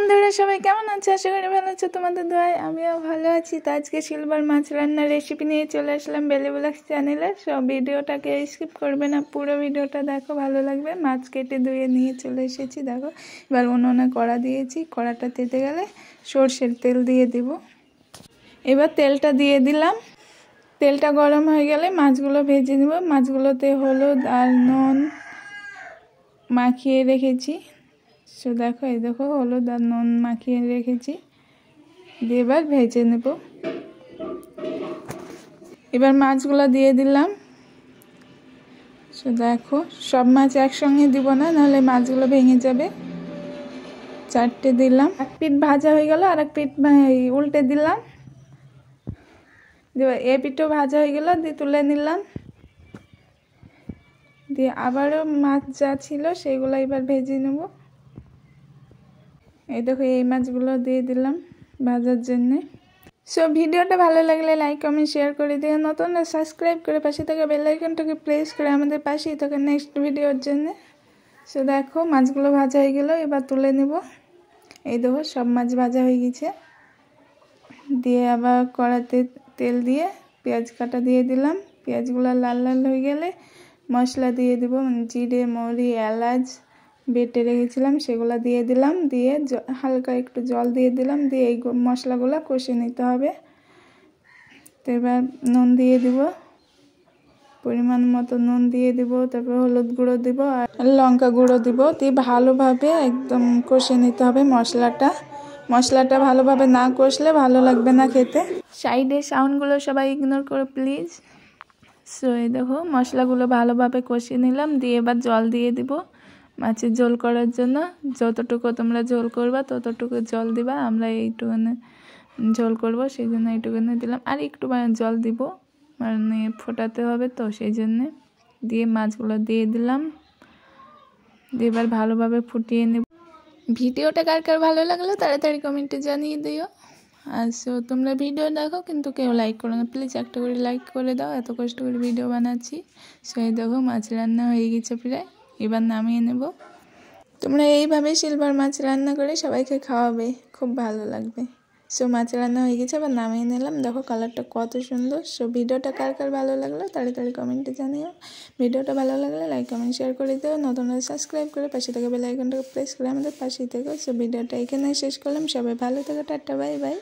বন্ধুরা সবাই কেমন আছো? আশা করি ভালো আছো, তোমাদের দোয়ায় আমিও ভালো আছি। তো আজকে সিলভার মাছ রান্নার রেসিপি নিয়ে চলে আসলাম বেলি ব্লগস চ্যানেলে। সব ভিডিওটাকে স্কিপ করবে না, পুরো ভিডিওটা দেখো, ভালো লাগবে। মাছ কেটে ধুয়ে নিয়ে চলে এসেছি, দেখো। এবার উনুনে কড়া দিয়েছি, কড়াটা তেতে গেলে সরষের তেল দিয়ে দিব। এবার তেলটা দিয়ে দিলাম, তেলটা গরম হয়ে গেলে মাছগুলো ভেজে নেব। মাছগুলোতে হলুদ আর নুন মাখিয়ে রেখেছি। সো দেখো, এই দেখো হলুদ আর নুন মাখিয়ে রেখেছি, দিয়ে এবার ভেজে নেব। এবার মাছগুলো দিয়ে দিলাম। সো দেখো, সব মাছ একসঙ্গে দিব না, নাহলে মাছগুলো ভেঙে যাবে। 4টে দিলাম। এক পিঠ ভাজা হয়ে গেল, আর এক পিঠ উল্টে দিলাম। দিয়ে এ পিঠও ভাজা হয়ে গেল, দিয়ে তুলে নিলাম। দিয়ে আবারও মাছ যা ছিল সেগুলো এবার ভেজে নেব। এই দেখো, এই মাছগুলো দিয়ে দিলাম ভাজার জন্যে। সো ভিডিওটা ভালো লাগলে লাইক কমেন্ট শেয়ার করে দিও, নতুনরা সাবস্ক্রাইব করে পাশে থাকা বেল আইকনটাকে প্রেস করে আমাদের পাশেই থাকা নেক্সট ভিডিওর জন্য। সো দেখো, মাছগুলো ভাজা হয়ে গেল, এবার তুলে নেব। এই দেখো, সব মাছ ভাজা হয়ে গেছে। দিয়ে আবার কড়াতে তেল দিয়ে পেঁয়াজ কাটা দিয়ে দিলাম। পেঁয়াজগুলো লাল লাল হয়ে গেলে মশলা দিয়ে দেবো, জিরে মৌরি এলাচ বেটে রেখেছিলাম সেগুলো দিয়ে দিলাম। দিয়ে হালকা একটু জল দিয়ে দিলাম, দিয়ে এই মশলাগুলো কষে নিতে হবে। তো এবার নুন দিয়ে দিব, পরিমাণ মতো নুন দিয়ে দিব। তারপর হলুদ গুঁড়ো দিব আর লঙ্কা গুঁড়ো দিব, দিয়ে ভালোভাবে একদম কষে নিতে হবে মশলাটা ভালোভাবে না কষলে ভালো লাগবে না খেতে। সাইডে সাউন্ডগুলো সবাই ইগনোর করো প্লিজ। সো এই দেখো, মশলাগুলো ভালোভাবে কষিয়ে নিলাম। দিয়ে এবার জল দিয়ে দিব মাছের ঝোল করার জন্য। যতটুকু তোমরা ঝোল করবা ততটুকু জল দিবা। আমরা এইটুকুনে ঝোল করব, সেই জন্য এইটুকুনে দিলাম। আর একটু জল দিব, মানে ফোটাতে হবে তো সেই জন্যে। দিয়ে মাছগুলো দিয়ে দিলাম, দিয়ে এবার ভালোভাবে ফুটিয়ে নেব। ভিডিওটা কার কার ভালো লাগলো তাড়াতাড়ি কমেন্টে জানিয়ে দিও। আর সো তোমরা ভিডিও দেখো কিন্তু কেউ লাইক করো না, প্লিজ একটা করে লাইক করে দাও, এত কষ্ট করে ভিডিও বানাচ্ছি। সো এই দেখো, মাছ রান্না হয়ে গেছে প্রায়, এবার নামিয়ে নেব। তোমরা এইভাবে সিলভার মাছ রান্না করে সবাইকে খাওয়াবে, খুব ভালো লাগবে। সো মাছ রান্না হয়ে গেছে, আবার নামিয়ে নিলাম। দেখো কালারটা কত সুন্দর। সো ভিডিওটা কার কার ভালো লাগলো তাড়াতাড়ি কমেন্টে জানিও। ভিডিওটা ভালো লাগলে লাইক কমেন্ট শেয়ার করে দিও, নতুনরা সাবস্ক্রাইব করে পাশে থেকে বেল আইকনটাকে প্রেস করে আমাদের পাশেই থেকো। সো ভিডিওটা এখানেই শেষ করলাম। সবাই ভালো থেকো, টাটা, বাই বাই।